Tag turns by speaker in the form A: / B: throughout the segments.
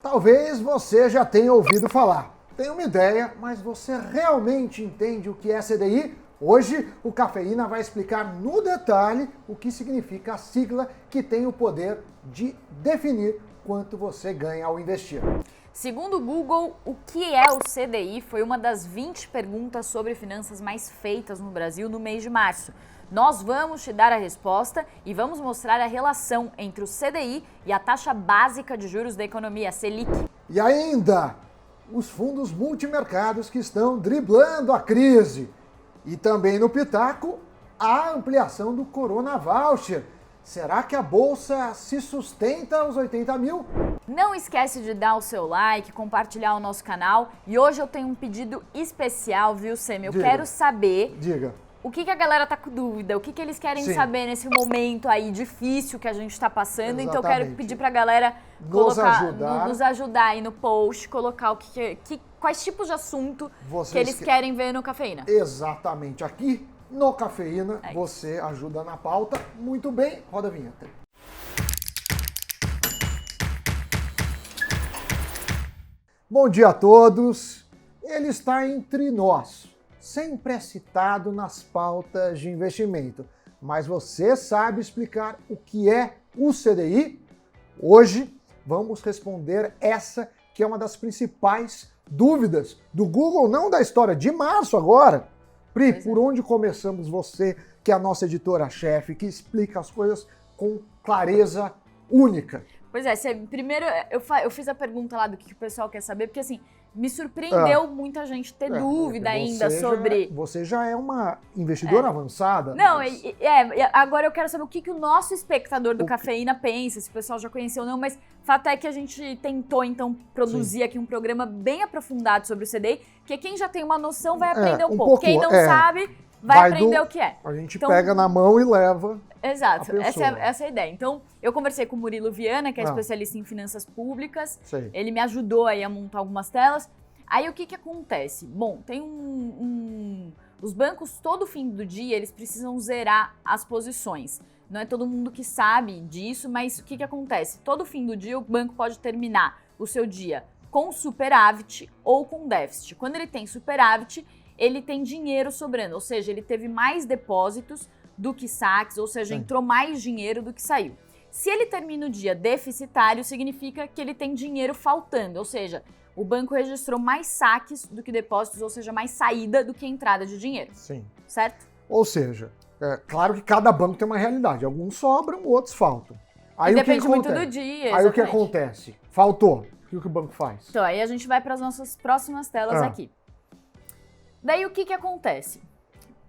A: Talvez você já tenha ouvido falar. Tem uma ideia, mas você realmente entende o que é CDI? Hoje, o Cafeína vai explicar no detalhe o que significa a sigla que tem o poder de definir quanto você ganha ao investir.
B: Segundo o Google, o que é o CDI foi uma das 20 perguntas sobre finanças mais feitas no Brasil no mês de março. Nós vamos te dar a resposta e vamos mostrar a relação entre o CDI e a taxa básica de juros da economia, Selic.
A: E ainda, os fundos multimercados que estão driblando a crise. E também no Pitaco, a ampliação do Corona Voucher. Será que a Bolsa se sustenta aos 80 mil?
B: Não esquece de dar o seu like, compartilhar o nosso canal. E hoje eu tenho um pedido especial, viu, Semi? Eu quero saber o que a galera tá com dúvida, o que eles querem saber nesse momento aí difícil que a gente tá passando. Então eu quero pedir pra galera nos ajudar aí no post, colocar quais tipos de assunto que eles querem ver no Cafeína.
A: Exatamente. Aqui no Cafeína você ajuda na pauta. Muito bem, roda a vinheta. Bom dia a todos. Ele está entre nós. Sempre é citado nas pautas de investimento. Mas você sabe explicar o que é o CDI? Hoje vamos responder essa que é uma das principais dúvidas do Google, não da história de março agora. Pri, por onde começamos você, que é a nossa editora-chefe, que explica as coisas com clareza única?
B: Pois é, primeiro eu fiz a pergunta lá do que o pessoal quer saber, porque assim, me surpreendeu muita gente ter dúvida ainda sobre...
A: Você já é uma investidora avançada.
B: Não, agora eu quero saber o que o nosso espectador do Cafeína pensa, se o pessoal já conheceu ou não, mas fato é que a gente tentou então produzir aqui um programa bem aprofundado sobre o CDI, que quem já tem uma noção vai aprender um pouco. Quem não sabe vai aprender o que é.
A: A gente pega na mão e leva.
B: Exato, essa é a ideia. Então, eu conversei com o Murilo Viana, que é especialista em finanças públicas. Ele me ajudou aí a montar algumas telas. Aí, o que acontece? Bom, tem os bancos, todo fim do dia, eles precisam zerar as posições. Não é todo mundo que sabe disso, mas o que acontece? Todo fim do dia, o banco pode terminar o seu dia com superávit ou com déficit. Quando ele tem superávit, ele tem dinheiro sobrando, ou seja, ele teve mais depósitos do que saques, ou seja, entrou mais dinheiro do que saiu. Se ele termina o dia deficitário, significa que ele tem dinheiro faltando, ou seja, o banco registrou mais saques do que depósitos, ou seja, mais saída do que entrada de dinheiro.
A: Sim.
B: Certo?
A: Ou seja, claro que cada banco tem uma realidade, alguns sobram, outros faltam. Aí
B: depende muito do dia.
A: Aí o que acontece? Faltou. O que o banco faz?
B: Então, aí a gente vai para as nossas próximas telas aqui. Daí o que acontece?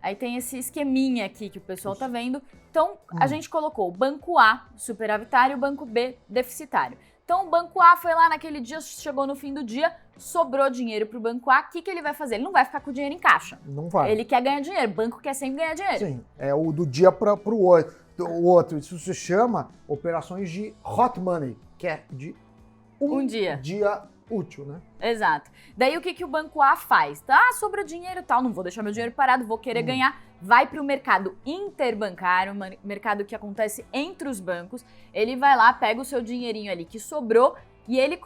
B: Aí tem esse esqueminha aqui que o pessoal tá vendo. Então, a gente colocou o banco A superavitário e o banco B deficitário. Então, o banco A foi lá naquele dia, chegou no fim do dia, sobrou dinheiro pro banco A. O que ele vai fazer? Ele não vai ficar com o dinheiro em caixa.
A: Não vai.
B: Ele quer ganhar dinheiro. O banco quer sempre ganhar dinheiro.
A: Sim, é o do dia para o outro. Isso se chama operações de hot money, que é de um dia útil, né?
B: Exato. Daí o que o banco A faz? Sobra dinheiro e tal, não vou deixar meu dinheiro parado, vou querer ganhar. Vai para o mercado interbancário, mercado que acontece entre os bancos. Ele vai lá, pega o seu dinheirinho ali que sobrou e ele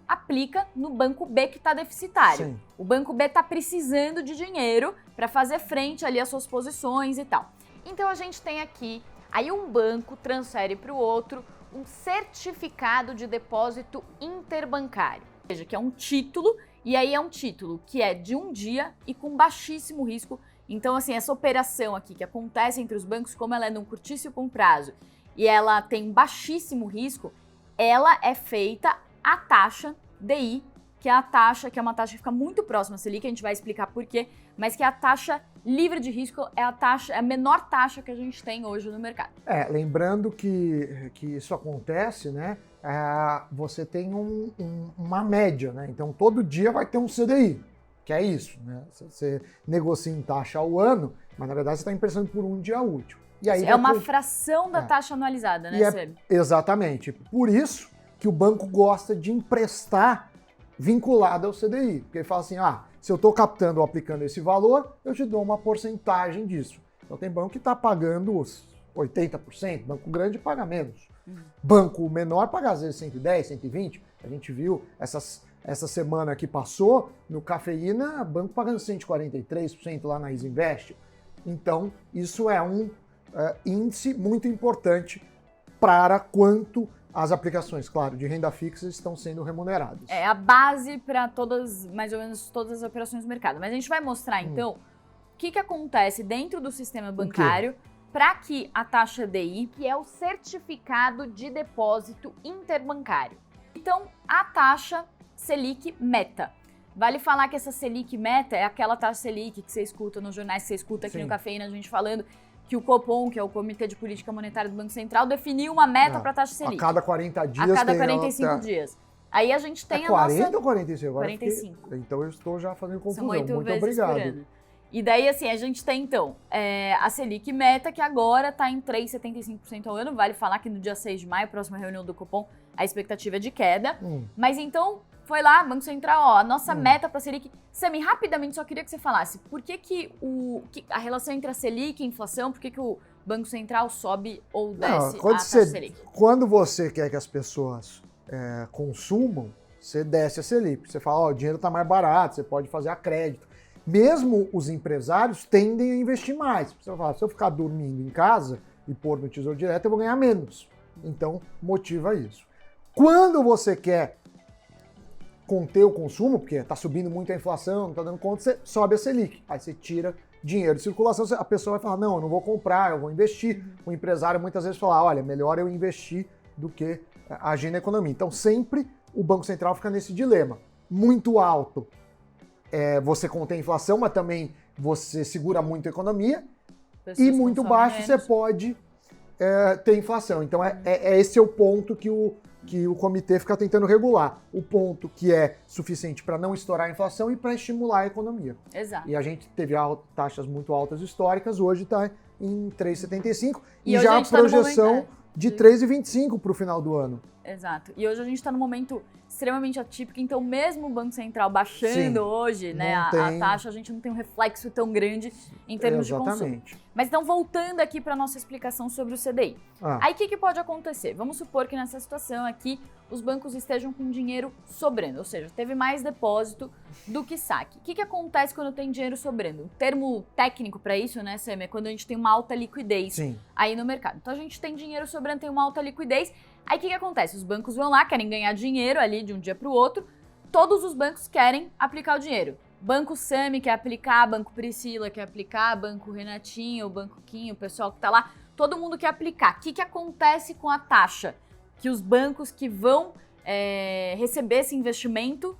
B: aplica no banco B que está deficitário.
A: Sim.
B: O banco B está precisando de dinheiro para fazer frente ali às suas posições e tal. Então a gente tem aqui, aí um banco transfere para o outro um certificado de depósito interbancário, ou seja, que é um título, e aí é um título que é de um dia e com baixíssimo risco. Então, assim, essa operação aqui que acontece entre os bancos, como ela é num curtíssimo prazo e ela tem baixíssimo risco, ela é feita a taxa DI, que é uma taxa que fica muito próxima à Selic, a gente vai explicar por quê, mas que é a taxa livre de risco, é a menor taxa que a gente tem hoje no mercado.
A: Lembrando que isso acontece, né? Você tem uma média, né? Então todo dia vai ter um CDI, que é isso, né? Você negocia em taxa ao ano, mas na verdade você está emprestando por um dia útil. E aí
B: uma fração da taxa anualizada, né, Seb?
A: Exatamente. Por isso que o banco gosta de emprestar vinculado ao CDI. Porque ele fala assim, se eu estou captando ou aplicando esse valor, eu te dou uma porcentagem disso. Então tem banco que está pagando os 80%, banco grande paga menos. Banco menor paga às vezes 110, 120. A gente viu essa semana que passou, no Cafeína, banco pagando 143% lá na Isinvest. Então, isso é um índice muito importante para quanto as aplicações, claro, de renda fixa estão sendo remuneradas.
B: É a base para mais ou menos todas as operações do mercado. Mas a gente vai mostrar, então, o que acontece dentro do sistema bancário para que a taxa DI, que é o Certificado de Depósito Interbancário. Então, a taxa Selic Meta. Vale falar que essa Selic Meta é aquela taxa Selic que você escuta nos jornais, que você escuta aqui no Cafeína, a gente falando que o Copom, que é o Comitê de Política Monetária do Banco Central, definiu uma meta para a taxa Selic.
A: A cada 40 dias.
B: A cada 45 dias. Aí a gente tem
A: 40 ou 45? Agora
B: 45.
A: Então eu estou já fazendo confusão.
B: São 8
A: Muito
B: vezes
A: obrigado.
B: por ano. E daí, assim, a gente tem, então, a Selic Meta, que agora está em 3,75% ao ano. Vale falar que no dia 6 de maio, próxima reunião do Copom, a expectativa é de queda. Mas então, foi lá, Banco Central, a nossa meta para a Selic. Sami, rapidamente, só queria que você falasse, por que a relação entre a Selic e a inflação, por que o Banco Central sobe ou desce a taxa Selic?
A: Quando você quer que as pessoas consumam, você desce a Selic. Você fala, o dinheiro está mais barato, você pode fazer a crédito. Mesmo os empresários tendem a investir mais. Você vai falar, se eu ficar dormindo em casa e pôr no Tesouro Direto, eu vou ganhar menos. Então, motiva isso. Quando você quer conter o consumo, porque está subindo muito a inflação, não está dando conta, você sobe a Selic. Aí você tira dinheiro de circulação, a pessoa vai falar, não, eu não vou comprar, eu vou investir. O empresário muitas vezes fala, olha, melhor eu investir do que agir na economia. Então, sempre o Banco Central fica nesse dilema. Muito alto. Você contém a inflação, mas também você segura muito a economia. E muito baixo você pode ter inflação. Então esse é o ponto que o comitê fica tentando regular. O ponto que é suficiente para não estourar a inflação e para estimular a economia.
B: Exato.
A: E a gente teve taxas muito altas históricas, hoje está em 3,75
B: e
A: já a projeção de 3,25 para o final do ano.
B: Exato. E hoje a gente está num momento extremamente atípico, então mesmo o Banco Central baixando hoje, né, a taxa, a gente não tem um reflexo tão grande em termos de consumo. Mas então, voltando aqui para a nossa explicação sobre o CDI. Aí o que pode acontecer? Vamos supor que nessa situação aqui os bancos estejam com dinheiro sobrando, ou seja, teve mais depósito do que saque. O que acontece quando tem dinheiro sobrando? O termo técnico para isso, né, Sami, é quando a gente tem uma alta liquidez aí no mercado. Então a gente tem dinheiro sobrando, tem uma alta liquidez. Aí o que acontece? Os bancos vão lá, querem ganhar dinheiro ali de um dia para o outro. Todos os bancos querem aplicar o dinheiro. Banco Sami quer aplicar, Banco Priscila quer aplicar, Banco Renatinho, Banco Quinho, o pessoal que está lá, todo mundo quer aplicar. O que acontece com a taxa? Que os bancos que vão receber esse investimento,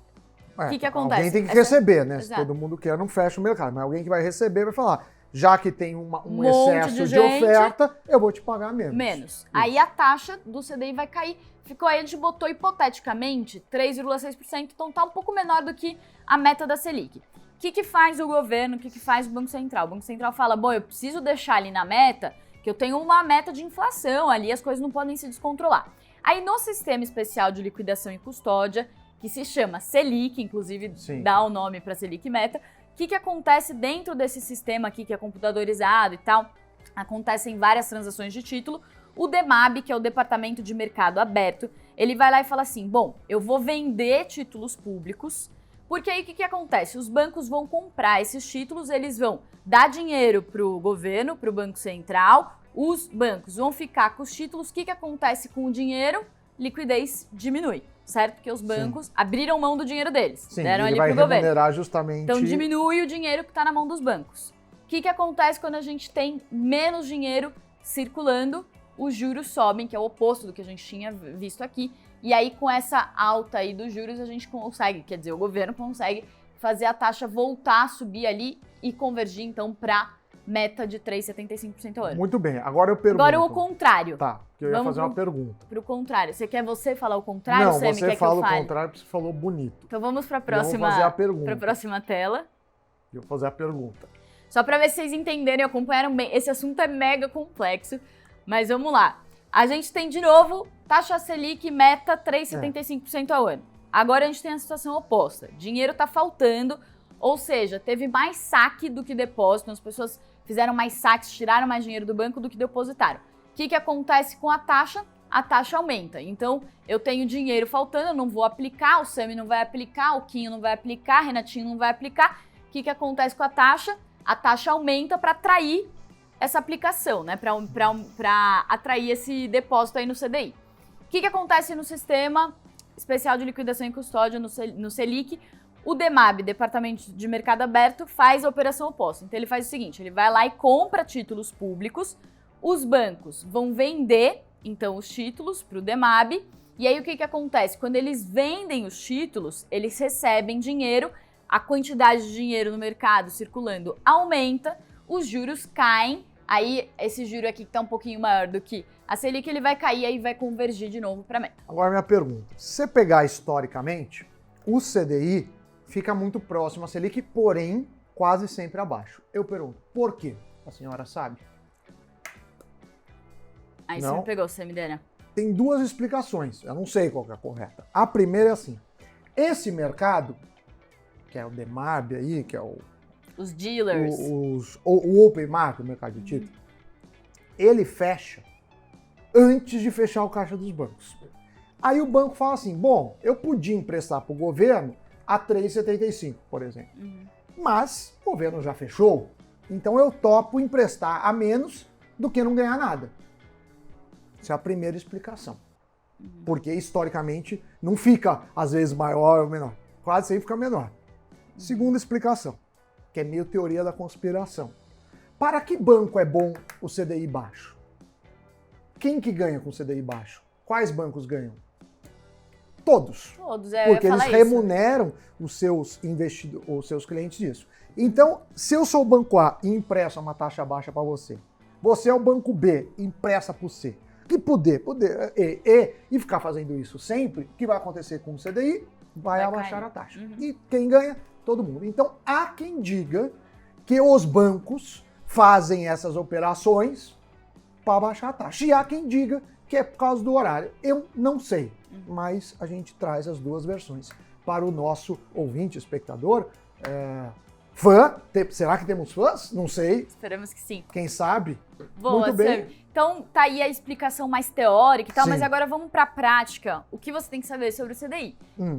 B: o que acontece?
A: Alguém tem que receber, né? Exato. Se todo mundo quer, não fecha o mercado. Mas alguém que vai receber vai falar, já que tem um excesso de oferta, eu vou te pagar menos.
B: Menos. Aí a taxa do CDI vai cair. Ficou aí, a gente botou hipoteticamente 3,6%, então tá um pouco menor do que a meta da Selic. O que faz o governo, o que faz o Banco Central? O Banco Central fala, bom, eu preciso deixar ali na meta, que eu tenho uma meta de inflação ali, as coisas não podem se descontrolar. Aí no Sistema Especial de Liquidação e Custódia, que se chama Selic, inclusive dá o nome para Selic Meta, o que acontece dentro desse sistema aqui, que é computadorizado e tal? Acontecem várias transações de título. O DEMAB, que é o Departamento de Mercado Aberto, ele vai lá e fala assim, bom, eu vou vender títulos públicos, porque aí o que acontece? Os bancos vão comprar esses títulos, eles vão dar dinheiro para o governo, para o Banco Central, os bancos vão ficar com os títulos. O que acontece com o dinheiro? Liquidez diminui, certo? Porque os bancos abriram mão do dinheiro deles, deram ali para o governo.
A: Justamente...
B: Então diminui o dinheiro que está na mão dos bancos. O que acontece quando a gente tem menos dinheiro circulando? Os juros sobem, que é o oposto do que a gente tinha visto aqui. E aí, com essa alta aí dos juros, a gente consegue, quer dizer, o governo consegue fazer a taxa voltar a subir ali e convergir, então, para meta de 3,75% ao ano.
A: Muito bem, agora eu pergunto.
B: Agora o contrário.
A: Tá, porque eu ia fazer uma pergunta.
B: Pro contrário. Você quer falar o contrário,
A: Não,
B: Sami?
A: você fala o contrário porque você falou bonito.
B: Então vamos para a próxima, próxima tela.
A: Eu vou fazer a pergunta.
B: Só para ver se vocês entenderem e acompanharam bem. Esse assunto é mega complexo. Mas vamos lá. A gente tem, de novo, taxa Selic meta 3,75% ao ano. Agora a gente tem a situação oposta. Dinheiro está faltando, ou seja, teve mais saque do que depósito. As pessoas fizeram mais saques, tiraram mais dinheiro do banco do que depositaram. O que acontece com a taxa? a taxa aumenta. Então, eu tenho dinheiro faltando, eu não vou aplicar, o Sami não vai aplicar, o Quinho não vai aplicar, Renatinho não vai aplicar. O que acontece com a taxa? A taxa aumenta para atrair essa aplicação, né? Para atrair esse depósito aí no CDI. O que acontece no Sistema Especial de Liquidação e Custódia, no Selic? O DEMAB, Departamento de Mercado Aberto, faz a operação oposta. Então, ele faz o seguinte, ele vai lá e compra títulos públicos, os bancos vão vender, então, os títulos para o DEMAB, e aí o que acontece? Quando eles vendem os títulos, eles recebem dinheiro, a quantidade de dinheiro no mercado circulando aumenta, os juros caem, aí esse juro aqui que está um pouquinho maior do que a Selic, ele vai cair e vai convergir de novo para a meta.
A: Agora minha pergunta, se você pegar historicamente, o CDI fica muito próximo à Selic, porém quase sempre abaixo. Eu pergunto, por quê? A senhora sabe?
B: Aí você me pegou, você me deu, né?
A: Tem duas explicações, eu não sei qual que é a correta. A primeira é assim, esse mercado, que é o DEMAB aí, que é
B: os dealers,
A: o Open Market, o mercado de títulos, ele fecha antes de fechar o caixa dos bancos. Aí o banco fala assim, bom, eu podia emprestar para o governo a 3,75, por exemplo. Mas o governo já fechou, então eu topo emprestar a menos do que não ganhar nada. Essa é a primeira explicação. Porque historicamente não fica, às vezes, maior ou menor. Quase sempre fica menor. Segunda explicação, que é meio teoria da conspiração. Para que banco é bom o CDI baixo? Quem que ganha com o CDI baixo? Quais bancos ganham? Todos.
B: Todos,
A: porque eles remuneram os seus clientes disso. Então, se eu sou o banco A e empresto uma taxa baixa para você, você é o banco B, empresta para o C, que poder e ficar fazendo isso sempre, o que vai acontecer com o CDI? Vai abaixar a taxa. E quem ganha? Todo mundo. Então, há quem diga que os bancos fazem essas operações para baixar a taxa. E há quem diga que é por causa do horário. Eu não sei, mas a gente traz as duas versões para o nosso ouvinte, espectador, fã. Será que temos fãs? Não sei.
B: Esperamos que sim.
A: Quem sabe?
B: Boa,
A: muito bem.
B: Sam. Então, tá aí a explicação mais teórica e tal,
A: Sim.
B: mas agora vamos para a prática. O que você tem que saber sobre o CDI?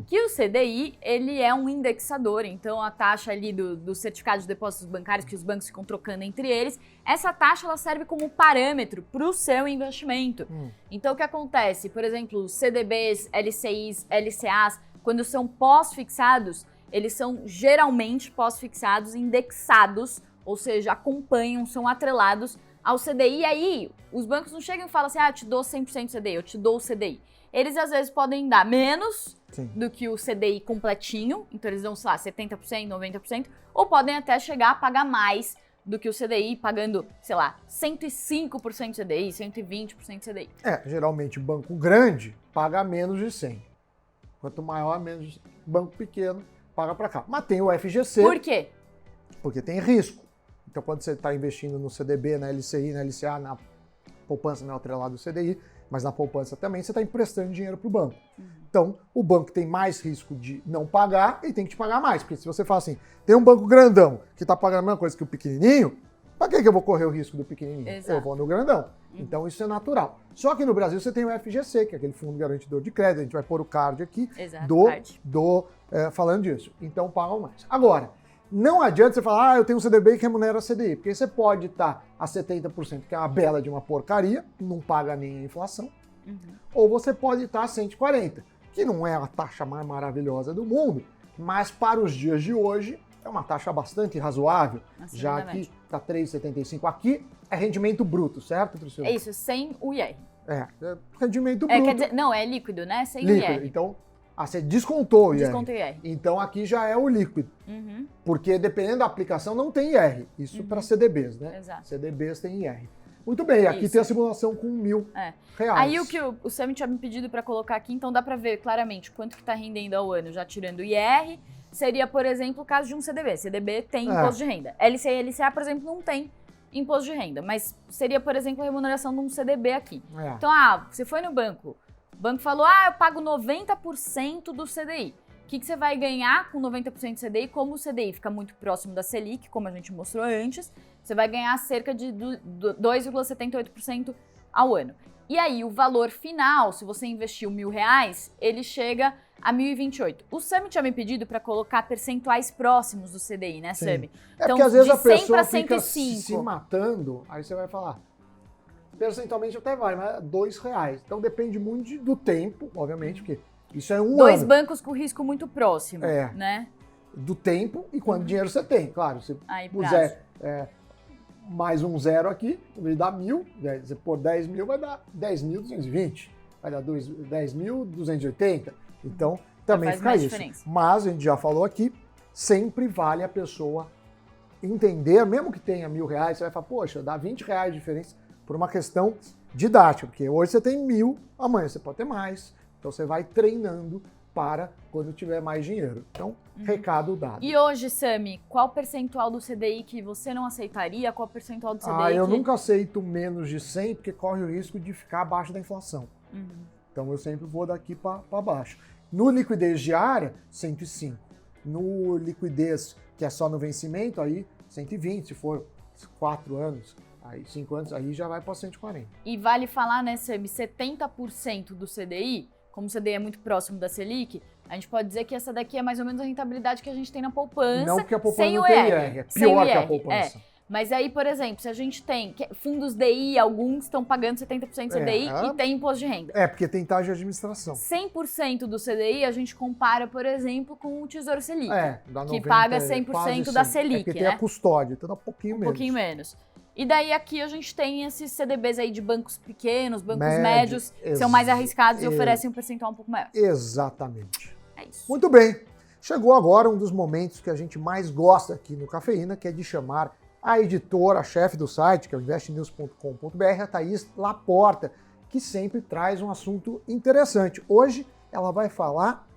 B: Que o CDI, ele é um indexador, então a taxa ali do certificado de depósitos bancários que os bancos ficam trocando entre eles, essa taxa ela serve como parâmetro para o seu investimento. Então, o que acontece? Por exemplo, CDBs, LCIs, LCAs, quando são pós-fixados, eles são geralmente pós-fixados, indexados, ou seja, acompanham, são atrelados ao CDI. E aí, os bancos não chegam e falam assim, eu te dou 100% CDI, eu te dou o CDI. Eles, às vezes, podem dar menos do que o CDI completinho, então eles dão, sei lá, 70%, 90%, ou podem até chegar a pagar mais do que o CDI, pagando, sei lá, 105% CDI, 120% CDI.
A: Geralmente, banco grande paga menos de 100. Quanto maior, menos de 100. Banco pequeno paga para cá. Mas tem o FGC.
B: Por quê?
A: Porque tem risco. Então, quando você está investindo no CDB, na LCI, na LCA, na poupança não é atrelado ao CDI, mas na poupança também, você está emprestando dinheiro para o banco. Então, o banco tem mais risco de não pagar e tem que te pagar mais. Porque se você fala assim, tem um banco grandão que está pagando a mesma coisa que o pequenininho, para que eu vou correr o risco do pequenininho?
B: Exato.
A: Eu vou no grandão. Então, isso é natural. Só que no Brasil você tem o FGC, que é aquele Fundo Garantidor de Crédito, a gente vai pôr o card aqui, falando disso. Então, pagam mais. Agora, não adianta você falar, eu tenho um CDB que remunera a CDI, porque você pode estar a 70%, que é uma bela de uma porcaria, não paga nem a inflação, ou você pode estar a 140%, que não é a taxa mais maravilhosa do mundo, mas para os dias de hoje é uma taxa bastante razoável, já que está 3,75%. Aqui é rendimento bruto, certo, Priscila?
B: É isso, sem o IR.
A: Rendimento bruto.
B: Quer dizer, não, é líquido, né? Sem o IR.
A: Então, você descontou o IR.
B: Desconto o IR.
A: Então aqui já é o líquido. Porque dependendo da aplicação não tem IR. Isso para CDBs, né?
B: Exato.
A: CDBs tem IR. Muito bem, aqui tem a simulação com R$1.000.
B: Aí o que o Sam tinha me pedido para colocar aqui, então dá para ver claramente quanto que está rendendo ao ano, já tirando o IR, seria, por exemplo, o caso de um CDB. CDB tem imposto de renda. LCI e LCA, por exemplo, não tem imposto de renda, mas seria, por exemplo, a remuneração de um CDB aqui. Então, você foi no banco, o banco falou, eu pago 90% do CDI. O que você vai ganhar com 90% do CDI? Como o CDI fica muito próximo da Selic, como a gente mostrou antes, você vai ganhar cerca de 2,78% ao ano. E aí, o valor final, se você investiu R$1.000, ele chega a 1.028. O Sami tinha me pedido para colocar percentuais próximos do CDI, né, Sami?
A: Então, porque às vezes a pessoa fica se matando, aí você vai falar, percentualmente até vale, mas é R$2. Então depende muito do tempo, obviamente, porque isso é um ano.
B: 2 bancos com risco muito próximo, né?
A: Do tempo e quanto dinheiro você tem. Claro, se puser mais um zero aqui, ele dá 1.000, você pôr 10 mil, vai dar 10.220, vai dar 10.280. Então, também fica isso. Diferença. Mas, a gente já falou aqui, sempre vale a pessoa entender, mesmo que tenha R$1.000, você vai falar, poxa, dá R$20 de diferença por uma questão didática, porque hoje você tem 1.000, amanhã você pode ter mais. Então, você vai treinando para quando tiver mais dinheiro. Então, recado dado.
B: E hoje, Sami, qual percentual do CDI que você não aceitaria? Qual percentual do CDI
A: eu nunca aceito menos de 100, porque corre o risco de ficar abaixo da inflação. Então, eu sempre vou daqui para baixo. No liquidez diária, 105. No liquidez, que é só no vencimento, aí 120. Se for 4 anos, aí 5 anos, aí já vai para 140.
B: E vale falar, né, Sami, 70% do CDI, como o CDI é muito próximo da Selic, a gente pode dizer que essa daqui é mais ou menos a rentabilidade que a gente tem na poupança.
A: Não porque a poupança não tem IR, é pior que a poupança.
B: Mas aí, por exemplo, se a gente tem fundos DI, alguns estão pagando 70% do CDI e tem imposto de renda.
A: Porque tem taxa de administração.
B: 100% do CDI a gente compara, por exemplo, com o Tesouro Selic,
A: dá 90,
B: que paga 100% da Selic,
A: porque tem a custódia, então dá um pouquinho menos.
B: Um pouquinho menos. E daí aqui a gente tem esses CDBs aí de bancos pequenos, bancos médios, que são mais arriscados e oferecem um percentual um pouco maior.
A: Exatamente.
B: É isso.
A: Muito bem. Chegou agora um dos momentos que a gente mais gosta aqui no Cafeína, que é de chamar a editora, a chefe do site, que é o investnews.com.br, a Thaís Laporta, que sempre traz um assunto interessante. Hoje ela vai falar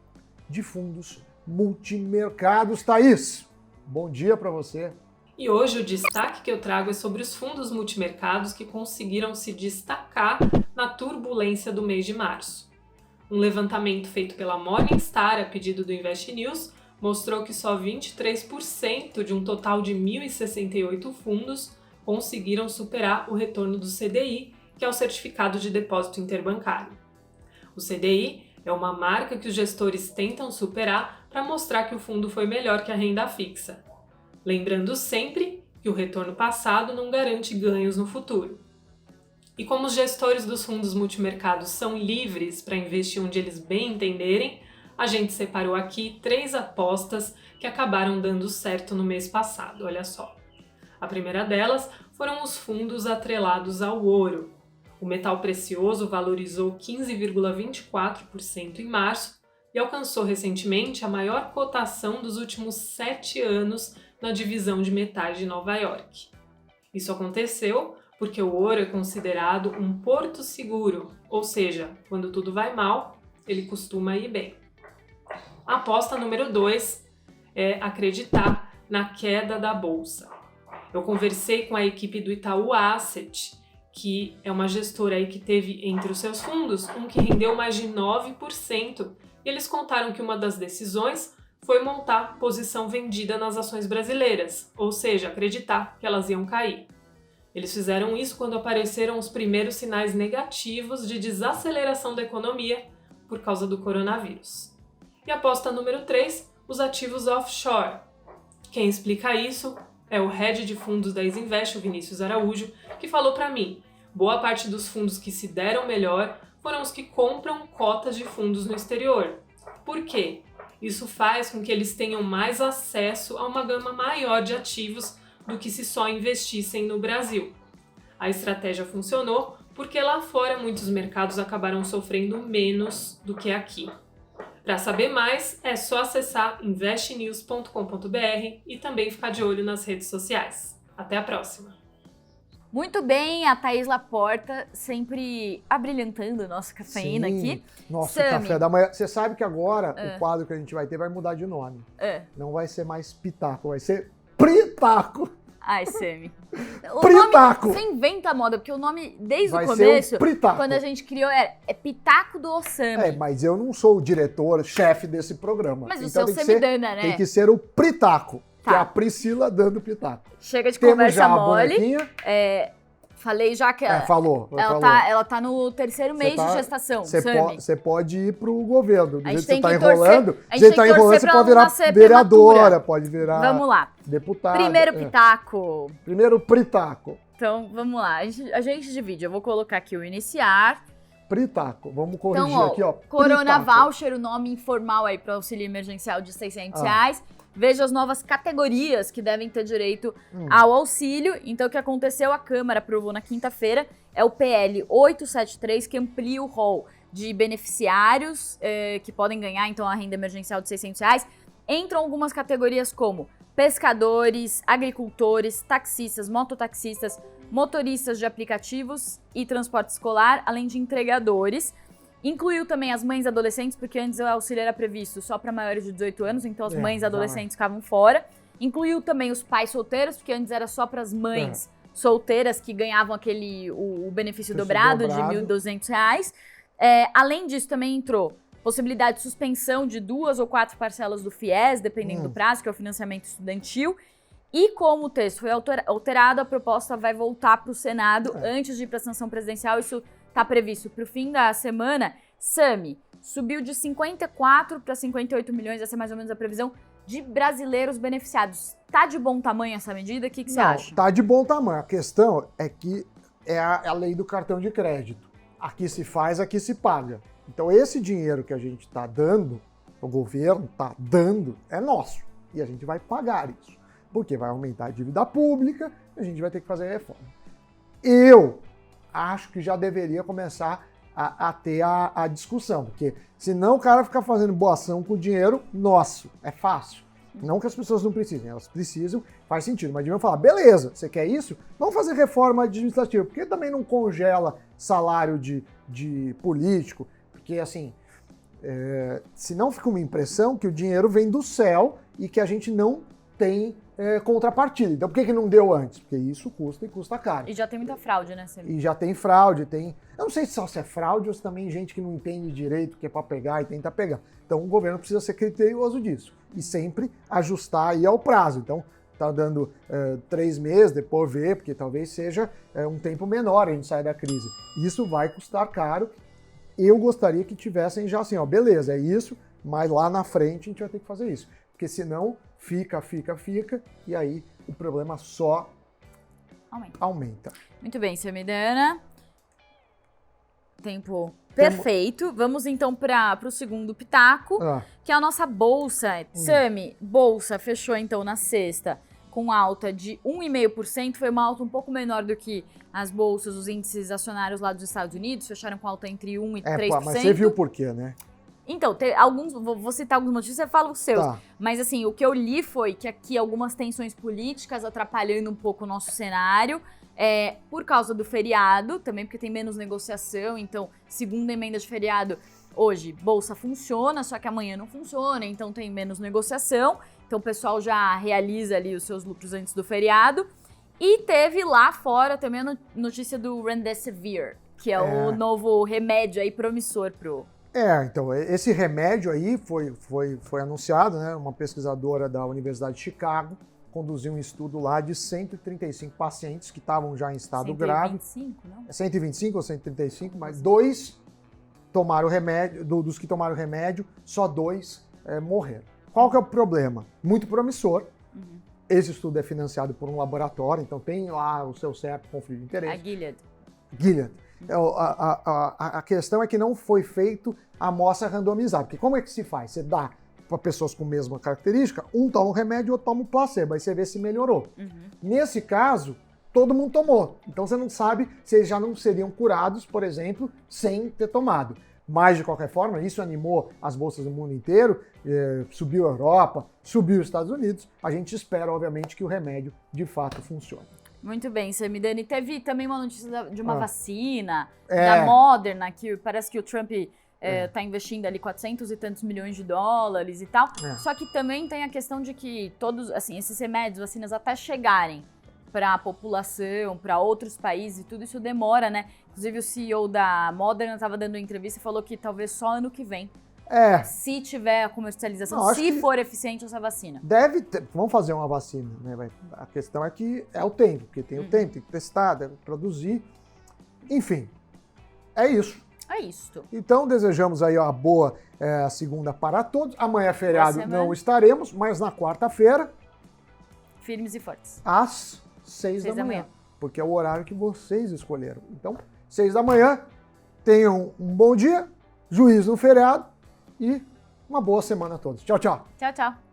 A: de fundos multimercados. Thaís, bom dia para você.
C: E hoje o destaque que eu trago é sobre os fundos multimercados que conseguiram se destacar na turbulência do mês de março. Um levantamento feito pela Morningstar a pedido do InvestNews mostrou que só 23% de um total de 1.068 fundos conseguiram superar o retorno do CDI, que é o Certificado de Depósito Interbancário. O CDI é uma marca que os gestores tentam superar para mostrar que o fundo foi melhor que a renda fixa. Lembrando sempre que o retorno passado não garante ganhos no futuro. E como os gestores dos fundos multimercados são livres para investir onde eles bem entenderem, a gente separou aqui 3 apostas que acabaram dando certo no mês passado, olha só. A primeira delas foram os fundos atrelados ao ouro. O metal precioso valorizou 15,24% em março e alcançou recentemente a maior cotação dos últimos 7 anos na divisão de metais de Nova York. Isso aconteceu porque o ouro é considerado um porto seguro, ou seja, quando tudo vai mal, ele costuma ir bem. A aposta número 2 é acreditar na queda da bolsa. Eu conversei com a equipe do Itaú Asset, que é uma gestora aí que teve entre os seus fundos um que rendeu mais de 9%, e eles contaram que uma das decisões foi montar posição vendida nas ações brasileiras, ou seja, acreditar que elas iam cair. Eles fizeram isso quando apareceram os primeiros sinais negativos de desaceleração da economia por causa do coronavírus. E a aposta número 3, os ativos offshore. Quem explica isso é o head de fundos da Isinvest, o Vinícius Araújo, que falou para mim, boa parte dos fundos que se deram melhor foram os que compram cotas de fundos no exterior. Por quê? Isso faz com que eles tenham mais acesso a uma gama maior de ativos do que se só investissem no Brasil. A estratégia funcionou porque lá fora muitos mercados acabaram sofrendo menos do que aqui. Para saber mais, é só acessar investnews.com.br e também ficar de olho nas redes sociais. Até a próxima!
B: Muito bem, a Thaís Laporta sempre abrilhantando a nossa cafeína aqui.
A: Nosso café da manhã. Você sabe que agora o quadro que a gente vai ter vai mudar de nome. Não vai ser mais Pitaco, vai ser Pritaco.
B: Ai, Sami.
A: Pritaco!
B: Você inventa a moda, porque o nome, desde
A: vai
B: o começo,
A: ser o Pritaco.
B: Quando a gente criou, é Pitaco do Osami.
A: Mas eu não sou o diretor, chefe desse programa.
B: Mas
A: então
B: o seu Samidana, né?
A: Tem que ser o Pritaco. Que é a Priscila dando pitaco.
B: Chega de conversa mole. Falei já que
A: falou.
B: Ela tá no terceiro mês de gestação,
A: Você pode ir pro governo. Do jeito que você tá
B: enrolando,
A: você pode virar vereadora, pode virar
B: vamos lá.
A: Deputada.
B: Primeiro pitaco.
A: Primeiro pritaco.
B: Então, vamos lá. A gente divide. Eu vou colocar aqui o iniciar.
A: Pritaco. Vamos corrigir
B: então,
A: aqui, ó.
B: Corona Voucher, o nome informal aí para auxílio emergencial de R$600. Veja as novas categorias que devem ter direito ao auxílio. Então, o que aconteceu? A Câmara aprovou na quinta-feira é o PL 873, que amplia o rol de beneficiários que podem ganhar, então, a renda emergencial de R$600. Entram algumas categorias como pescadores, agricultores, taxistas, mototaxistas, motoristas de aplicativos e transporte escolar, além de entregadores. Incluiu também as mães adolescentes, porque antes o auxílio era previsto só para maiores de 18 anos, então as mães adolescentes ficavam fora. Incluiu também os pais solteiros, porque antes era só para as mães solteiras que ganhavam o benefício dobrado de R$1.200. Além disso, também entrou possibilidade de suspensão de 2 ou 4 parcelas do FIES, dependendo do prazo, que é o financiamento estudantil. E como o texto foi alterado, a proposta vai voltar para o Senado antes de ir para a sanção presidencial. Isso está previsto para o fim da semana. Sami, subiu de 54 para 58 milhões, essa é mais ou menos a previsão, de brasileiros beneficiados. Tá de bom tamanho essa medida? O que você acha?
A: Tá de bom tamanho. A questão é que é a lei do cartão de crédito. Aqui se faz, aqui se paga. Então esse dinheiro que a gente está dando, o governo está dando, é nosso. E a gente vai pagar isso. Porque vai aumentar a dívida pública e a gente vai ter que fazer reforma. Eu acho que já deveria começar a ter a discussão, porque senão o cara fica fazendo boa ação com o dinheiro nosso. É fácil. Não que as pessoas não precisem, elas precisam, faz sentido. Mas deviam falar, beleza, você quer isso? Vamos fazer reforma administrativa, porque também não congela salário de político, porque assim, senão fica uma impressão que o dinheiro vem do céu e que a gente não tem contrapartida. Então por que não deu antes? Porque isso custa e custa caro.
B: E já tem muita fraude, né, Sami?
A: E já tem fraude, eu não sei se só se é fraude ou se também gente que não entende direito, que é para pegar e tenta pegar. Então o governo precisa ser criterioso disso e sempre ajustar aí ao prazo. Então tá dando 3 meses, depois ver, porque talvez seja um tempo menor a gente sair da crise. Isso vai custar caro. Eu gostaria que tivessem já assim, ó, beleza, é isso, mas lá na frente a gente vai ter que fazer isso. Porque senão fica, e aí o problema só aumenta.
B: Muito bem, Samidana. Tempo perfeito. Vamos então para o segundo pitaco, que é a nossa bolsa. Sami, bolsa fechou então na sexta com alta de 1,5%. Foi uma alta um pouco menor do que as bolsas, os índices acionários lá dos Estados Unidos. Fecharam com alta entre 1% e 3%.
A: Mas você viu por quê, né?
B: Então, vou citar alguns motivos, você fala os seus. Mas assim, o que eu li foi que aqui algumas tensões políticas atrapalhando um pouco o nosso cenário, por causa do feriado, também porque tem menos negociação, então, segunda emenda de feriado, hoje, bolsa funciona, só que amanhã não funciona, então tem menos negociação, então o pessoal já realiza ali os seus lucros antes do feriado. E teve lá fora também a notícia do Remdesivir, que é o novo remédio aí promissor pro...
A: Então, esse remédio aí foi anunciado, né? Uma pesquisadora da Universidade de Chicago conduziu um estudo lá de 135 pacientes que estavam já em estado grave.
B: 125, não?
A: 125 ou 135, mas 2 tomaram o remédio, dos que tomaram o remédio, só 2 morreram. Qual que é o problema? Muito promissor. Esse estudo é financiado por um laboratório, então tem lá o seu certo conflito de interesse.
B: A Gilead.
A: A questão é que não foi feito a amostra randomizada. Porque como é que se faz? Você dá para pessoas com a mesma característica, um toma o remédio, outro toma o placebo, aí você vê se melhorou. Nesse caso, todo mundo tomou. Então você não sabe se eles já não seriam curados, por exemplo, sem ter tomado. Mas, de qualquer forma, isso animou as bolsas do mundo inteiro, subiu a Europa, subiu os Estados Unidos. A gente espera, obviamente, que o remédio de fato funcione.
B: Muito bem, Samidana. Teve também uma notícia de uma vacina, da Moderna, que parece que o Trump está investindo ali 400 e tantos milhões de dólares e tal. Só que também tem a questão de que todos, assim, esses remédios, vacinas, até chegarem para a população, para outros países e tudo isso demora, né? Inclusive o CEO da Moderna estava dando entrevista e falou que talvez só ano que vem se tiver a comercialização,
A: não,
B: se for eficiente essa vacina.
A: Deve ter, vamos fazer uma vacina, né? A questão é que é o tempo, porque tem o tempo, tem que testar, deve produzir. Enfim, é isso.
B: É isso.
A: Então, desejamos aí uma boa segunda para todos. Amanhã é feriado, não estaremos, mas na quarta-feira...
B: Firmes e fortes.
A: Às 6 da manhã. Porque é o horário que vocês escolheram. Então, 6 da manhã, tenham um bom dia, juízo no feriado e uma boa semana a todos. Tchau, tchau.
B: Tchau, tchau.